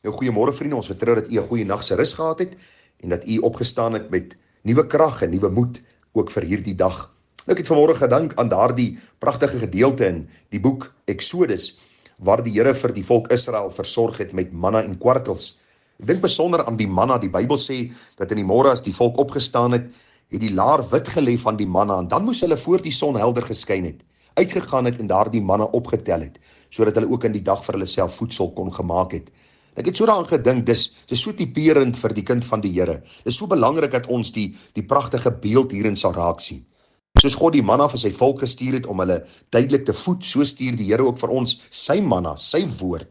Nou goeiemôre vriende, ons vertrou dat u 'n goeie nag se rus gehad het en dat u opgestaan het met nuwe krag en nuwe moed ook vir hierdie dag. Nou, ek het vanmôre gedink aan daardie pragtige gedeelte in die boek Exodus waar die Here vir die volk Israel versorg het met manna en kwartels. Ek dink besonder aan die manna. Die Bybel sê dat in die môre as die volk opgestaan het, het die laar wit gelê van die manna en dan moes hulle voor die son helder geskyn het, uitgegaan het en daardie manna opgetel het, sodat hulle ook in die dag vir hulle self voedsel kon gemaak het. Ek het so daaraan gedink, dis so typerend vir die kind van die Here. Dis so belangrik dat ons die pragtige beeld hierin sal raak sien. Soos God die manna vir sy volk gestuur het om hulle duidelik te voed, so stuur die Here ook vir ons sy manna, sy woord.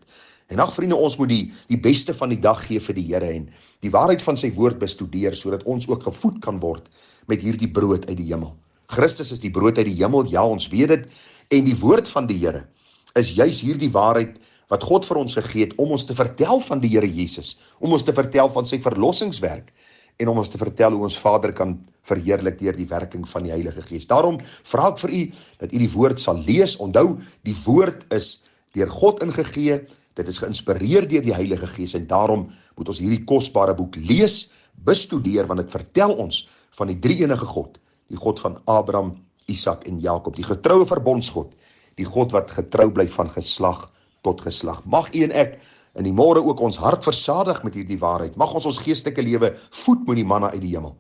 En ag vriende, ons moet die beste van die dag gee vir die Here en die waarheid van sy woord bestudeer, sodat ons ook gevoed kan word met hierdie brood uit die hemel. Christus is die brood uit die hemel, ja, ons weet dit, en die woord van die Here is juis hierdie waarheid wat God vir ons gegee het om ons te vertel van die Here Jesus, om ons te vertel van sy verlossingswerk en om ons te vertel hoe ons Vader kan verheerlik deur die werking van die Heilige Gees. Daarom vra ek vir u dat u die woord sal lees. Onthou, die woord is deur God ingegee, dit is geïnspireer deur die Heilige Gees en daarom moet ons hierdie kosbare boek lees, bestudeer, want dit vertel ons van die drie-enige God, die God van Abraham, Isak en Jakob, die getroue verbondsgod, die God wat getrou bly van geslag tot geslag. Mag u en ek in die môre ook ons hart versadig met hierdie waarheid. Mag ons geestelike lewe voed met die manna uit die hemel,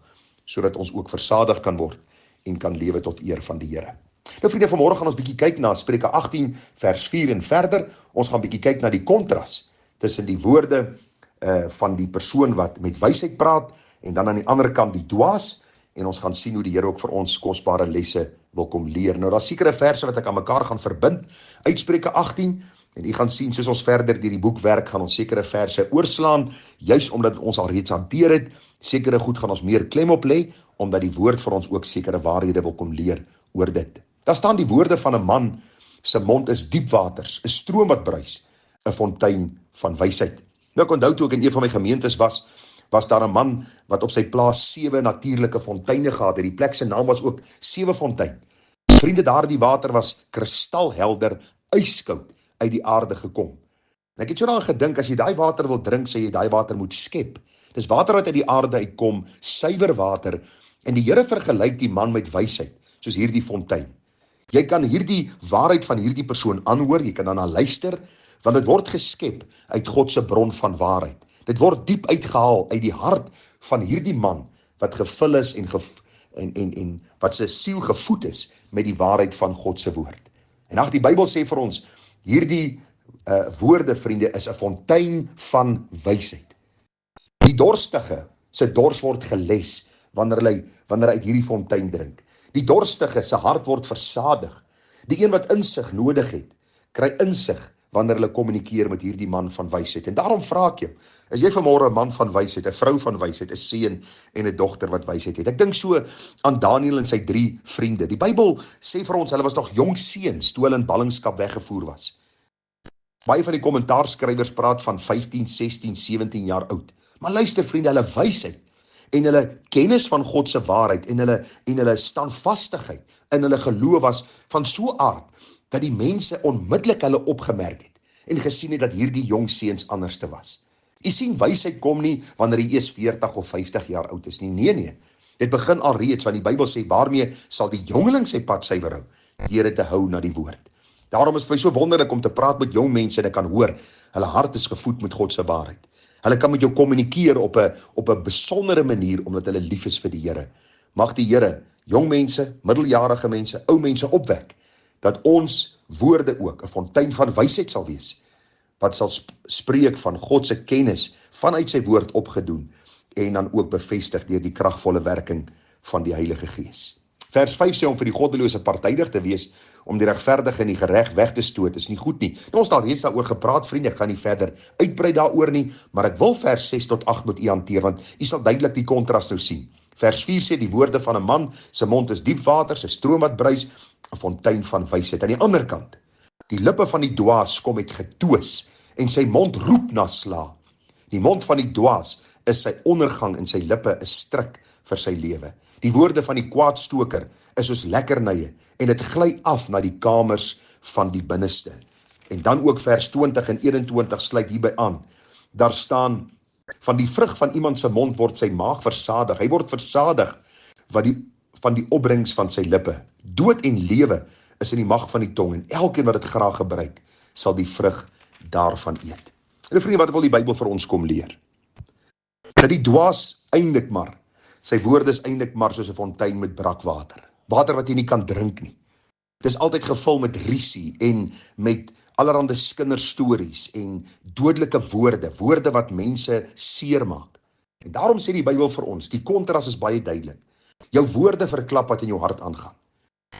sodat ons ook versadig kan word en kan lewe tot eer van die Here. Nou vriende, vanmôre gaan ons bietjie kyk na Spreuke 18 vers 4 en verder. Ons gaan bietjie kyk na die kontras tussen die woorde van die persoon wat met wysheid praat en dan aan die ander kant die dwaas, en ons gaan sien hoe die Here ook vir ons kosbare lesse wil kom leer. Nou, daar is sekere verse wat ek aan mekaar gaan verbind uit Spreuke 18, en u gaan sien, soos ons verder deur die boek werk, gaan ons sekere verse oorslaan, juis omdat ons al reeds hanteer het. Sekere goed gaan ons meer klem op lê, omdat die woord vir ons ook sekere waarhede wil kom leer oor dit. Daar staan die woorde van 'n man, sy mond is diep waters, 'n stroom wat bruis, 'n fontein van wysheid. Nou, ek onthou toe ek in een van my gemeentes was daar 'n man wat op sy plaas 7 natuurlike fonteine gehad het. Die plek se naam was ook 7 fontein. Vriende, daardie water was kristalhelder, ijskoud uit die aarde gekom. En ek het so daaraan gedink, as jy daai water wil drink, sê jy daai water moet skep. Dis water wat uit die aarde uitkom, suiwer water, en die Here vergelyk die man met wysheid, soos hierdie fontein. Jy kan hierdie waarheid van hierdie persoon aanhoor, jy kan daarna luister, want dit word geskep uit God se bron van waarheid. Dit word diep uitgehaal uit die hart van hierdie man wat gevul is en wat sy siel gevoed is met die waarheid van God se woord. En ag, die Bybel sê vir ons, hierdie woorde, vriende, is 'n fontein van wysheid. Die dorstige se dors word geles wanneer hy uit hierdie fontein drink. Die dorstige se hart word versadig. Die een wat insig nodig het, kry insig wanneer hulle kommunikeer met hierdie man van wysheid. En daarom vra ek jou, is jy vanmôre 'n man van wysheid, 'n vrou van wysheid, 'n seun en 'n dogter wat wysheid het? Ek dink so aan Daniël en sy 3 vriende. Die Bybel sê vir ons, hulle was nog jong seuns toe hulle in ballingskap weggevoer was. Baie van die kommentaarskrywers praat van 15, 16, 17 jaar oud. Maar luister vriende, hulle wysheid en hulle kennis van God se waarheid en hulle standvastigheid in hulle geloof was van so aard dat die mense onmiddellik hulle opgemerk het en gesien het dat hierdie jong seuns anders te was. U sien, wysheid kom nie wanneer jy eers 40 of 50 jaar oud is nie. Nee. Dit begin al reeds, want die Bybel sê, waarmee sal die jongeling sy pad suiwer hou? Deur dit te hou na die woord. Daarom is het vir my so wonderlik om te praat met jong mense en ek kan hoor, hulle hart is gevoed met God se waarheid. Hulle kan met jou kommunikeer op 'n besondere manier, omdat hulle lief is vir die Here. Mag die Here jong mense, middeljarige mense, ou mense opwek, dat ons woorde ook 'n fontein van wysheid sal wees, wat sal spreek van God se kennis vanuit sy woord opgedoen, en dan ook bevestig deur die kragvolle werking van die Heilige Gees. Vers 5 sê om vir die goddelose partydig te wees, om die regverdige en die gereg weg te stoot, is nie goed nie. Nou, ons het al reeds daaroor gepraat, vriende, ek gaan nie verder uitbrei daaroor nie, maar ek wil vers 6 tot 8 met u hanteer, want u sal duidelik die kontras nou sien. Vers 4 sê, die woorde van 'n man, sy mond is diep water, sy stroom wat bruis, 'n fontein van wysheid. Aan die ander kant, die lippe van die dwaas kom met getoos, en sy mond roep na sla. Die mond van die dwaas is sy ondergang, en sy lippe is stryk vir sy lewe. Die woorde van die kwaadstoker is soos lekkernye, en dit gly af na die kamers van die binneste. En dan ook vers 20 en 21 sluit hierby aan. Daar staan, van die vrug van iemand se mond word sy maag versadig. Hy word versadig van die opbrengs van sy lippe. Dood en lewe is in die mag van die tong, en elkeen wat dit graag gebruik, sal die vrug daarvan eet. En vriende, wat wil die Bybel vir ons kom leer? Dat die dwaas eintlik maar, sy woorde is eintlik maar soos 'n fontein met brakwater. Water wat jy nie kan drink nie. Dit is altyd gevul met risie en met allerhande kinderstories en dodelike woorde, woorde wat mense seermaak. En daarom sê die Bybel vir ons, die kontras is baie duidelik. Jou woorde verklap wat in jou hart aangaan.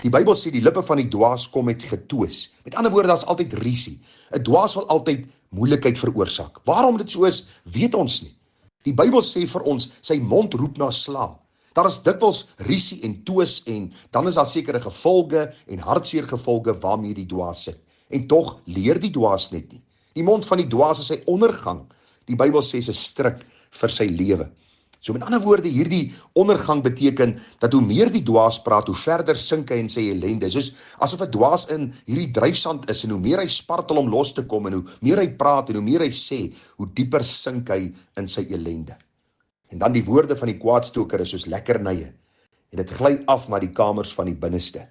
Die Bybel sê die lippe van die dwaas kom met getwis. Met ander woorde, daar is altyd risie. 'n Dwaas sal altyd moeilikheid veroorsaak. Waarom dit so is, weet ons nie. Die Bybel sê vir ons, sy mond roep na slaap. Daar is dikwels risie en twis, en dan is daar sekere gevolge en hartseer gevolge waarmee die dwaas sit. En tog leer die dwaas net nie. Die mond van die dwaas is sy ondergang. Die Bybel sê sy stryk vir sy lewe. So met ander woorde, hierdie ondergang beteken dat hoe meer die dwaas praat, hoe verder sink hy in sy ellende. Soos asof 'n dwaas in hierdie dryfsand is, en hoe meer hy spartel om los te kom, en hoe meer hy praat, en hoe meer hy sê, hoe dieper sink hy in sy ellende. En dan die woorde van die kwaadstoker is soos lekkernye, en dit gly af na die kamers van die binneste.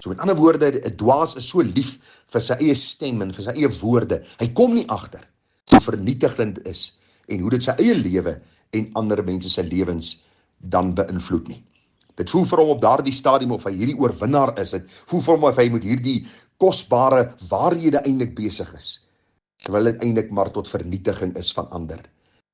So met ander woorde, 'n dwaas is so lief vir sy eie stem en vir sy eie woorde. Hy kom nie agter hoe vernietigend is, en hoe dit sy eie lewe en ander mense se lewens dan beïnvloed nie. Dit voel vir hom op daardie stadium of hy hierdie oorwinnaar is. Dit voel vir hom of hy met hierdie kosbare waarhede eintlik besig is, terwyl dit eintlik maar tot vernietiging is van ander.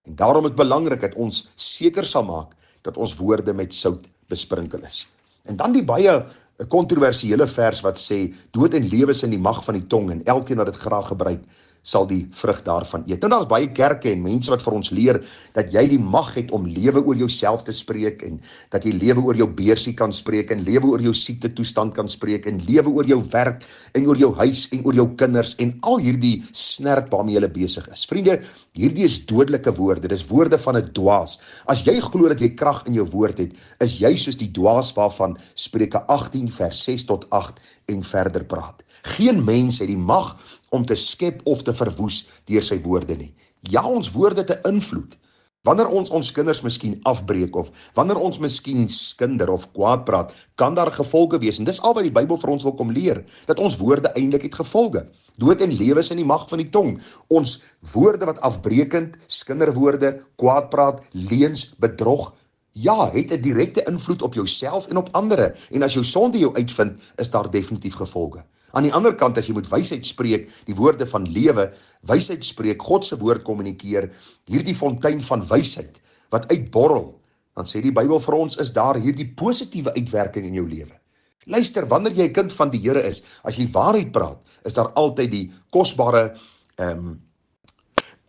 En daarom is dit belangrik dat ons seker sal maak dat ons woorde met sout besprinkel is. En dan die baie kontroversiële vers wat sê, dood en lewe is in die mag van die tong, en elkeen wat dit graag gebruik, sal die vrug daarvan eet. En daar is baie kerke en mense wat vir ons leer dat jy die mag het om lewe oor jouself te spreek, en dat jy lewe oor jou beursie kan spreek, en lewe oor jou siekte toestand kan spreek, en lewe oor jou werk, en oor jou huis, en oor jou kinders, en al hierdie snerp waarmee jy besig is. Vriende, hierdie is dodelike woorde, dis woorde van 'n dwaas. As jy glo dat jy krag in jou woord het, is jy soos die dwaas waarvan Spreuke 18 vers 6 tot 8 en verder praat. Geen mens het die mag om te skep of te verwoes deur sy woorde nie. Ja, ons woorde te invloed. Wanneer ons kinders miskien afbreek, of wanneer ons miskien skinder of kwaad praat, kan daar gevolge wees. En dis al wat die Bybel vir ons wil kom leer, dat ons woorde eintlik het gevolge. Dood en lewe is in die mag van die tong. Ons woorde wat afbreekend, skinderwoorde, kwaad praat, leuns, bedrog, ja, het 'n direkte invloed op jouself en op ander. En as jou sonde jou uitvind, is daar definitief gevolge. Aan die ander kant, as jy moet wysheid spreek, die woorde van lewe, wysheid spreek, God se woord kommunikeer, hierdie fontein van wysheid wat uitborrel, dan sê die Bybel vir ons, is daar hierdie positiewe uitwerking in jou lewe. Luister, wanneer jy 'n kind van die Here is, as jy waarheid praat, is daar altyd die kosbare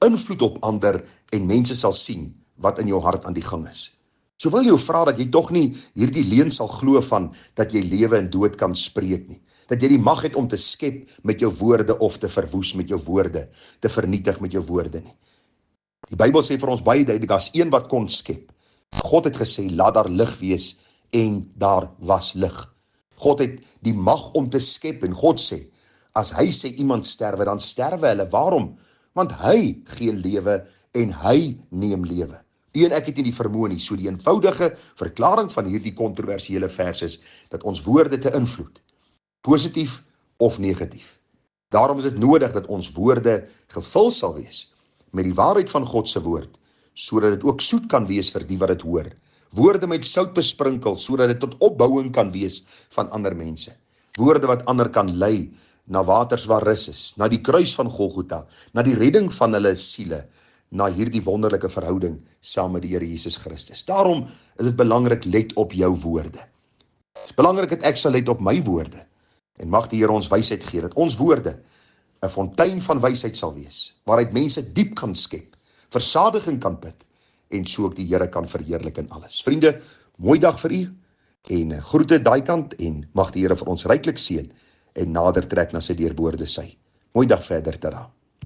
invloed op ander, en mense sal sien wat in jou hart aan die gang is. So wil jy vra dat jy tog nie hierdie leuen sal glo van dat jy lewe en dood kan spreek nie. Dat jy die mag het om te skep met jou woorde of te verwoes met jou woorde, te vernietig met jou woorde nie. Die Bybel sê vir ons baie duidelik, as een wat kon skep. God het gesê, laat daar lig wees, en daar was lig. God het die mag om te skep, en God sê, as hy sê iemand sterwe, dan sterwe hulle. Waarom? Want hy gee lewe en hy neem lewe. U en ek het nie die vermoë nie. So die eenvoudige verklaring van hierdie kontroversiële vers is, dat ons woorde te invloed, positief of negatief. Daarom is dit nodig dat ons woorde gevul sal wees met die waarheid van God se woord, sodat dit ook soet kan wees vir die wat dit hoor. Woorde met sout besprinkel, sodat dit tot opbouing kan wees van ander mense. Woorde wat ander kan lei na waters waar rus is, na die kruis van Golgotha, na die redding van hulle siele, na hierdie wonderlike verhouding saam met die Here Jesus Christus. Daarom is dit belangrik, let op jou woorde. Het is belangrik dat ek sal let op my woorde. En mag die Here ons wysheid gee, dat ons woorde 'n fontein van wysheid sal wees, waaruit mense diep kan skep, versadiging kan put, en so ook die Here kan verheerlik in alles. Vriende, mooi dag vir u, en groete daai kant, en mag die Here vir ons ryklik seën, en nader trek na sy deurboorde sy. Mooi dag verder, tada.